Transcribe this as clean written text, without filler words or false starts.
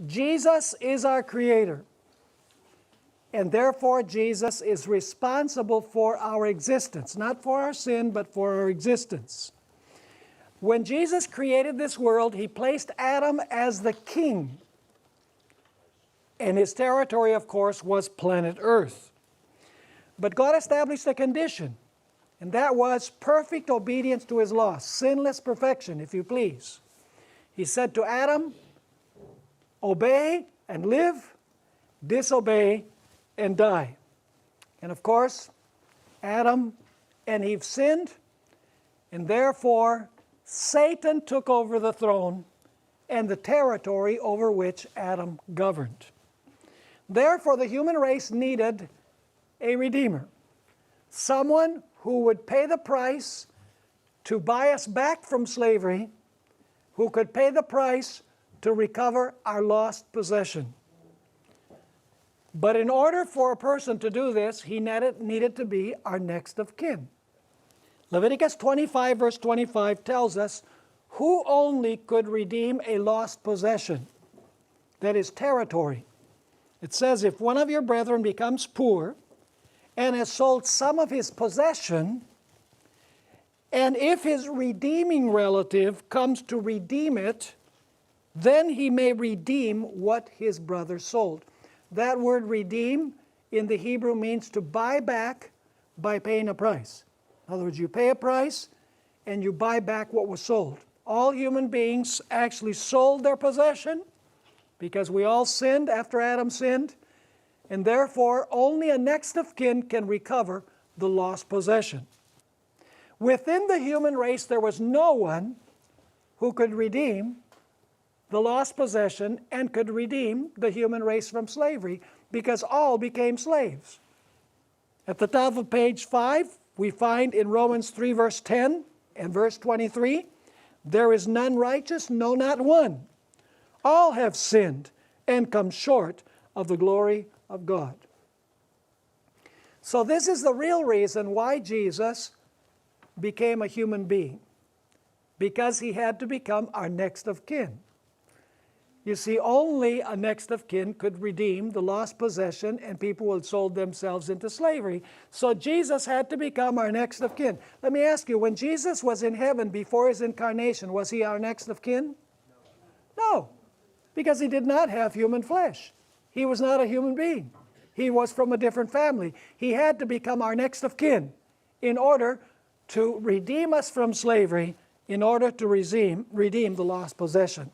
Jesus is our Creator. And therefore, Jesus is responsible for our existence. Not for our sin, but for our existence. When Jesus created this world, He placed Adam as the king. And his territory, of course, was planet Earth. But God established a condition, and that was perfect obedience to His law, sinless perfection, if you please. He said to Adam, obey and live, disobey and die. And of course, Adam and Eve sinned, and therefore Satan took over the throne and the territory over which Adam governed. Therefore, the human race needed a Redeemer, someone who would pay the price to buy us back from slavery, who could pay the price to recover our lost possession. But in order for a person to do this, he needed to be our next of kin. Leviticus 25, verse 25 tells us who only could redeem a lost possession, that is, territory. It says, if one of your brethren becomes poor and has sold some of his possession, and if his redeeming relative comes to redeem it, then he may redeem what his brother sold. That word redeem in the Hebrew means to buy back by paying a price. In other words, you pay a price and you buy back what was sold. All human beings actually sold their possession because we all sinned after Adam sinned, and therefore only a next of kin can recover the lost possession. Within the human race, there was no one who could redeem the lost possession and could redeem the human race from slavery, because all became slaves. At the top of page 5, we find in Romans 3, verse 10 and verse 23, there is none righteous, no, not one. All have sinned and come short of the glory of God. So this is the real reason why Jesus became a human being, because He had to become our next of kin. You see, only a next of kin could redeem the lost possession, and people had sold themselves into slavery. So Jesus had to become our next of kin. Let me ask you, when Jesus was in heaven before His incarnation, was He our next of kin? No, because He did not have human flesh. He was not a human being. He was from a different family. He had to become our next of kin in order to redeem us from slavery, in order to redeem the lost possession.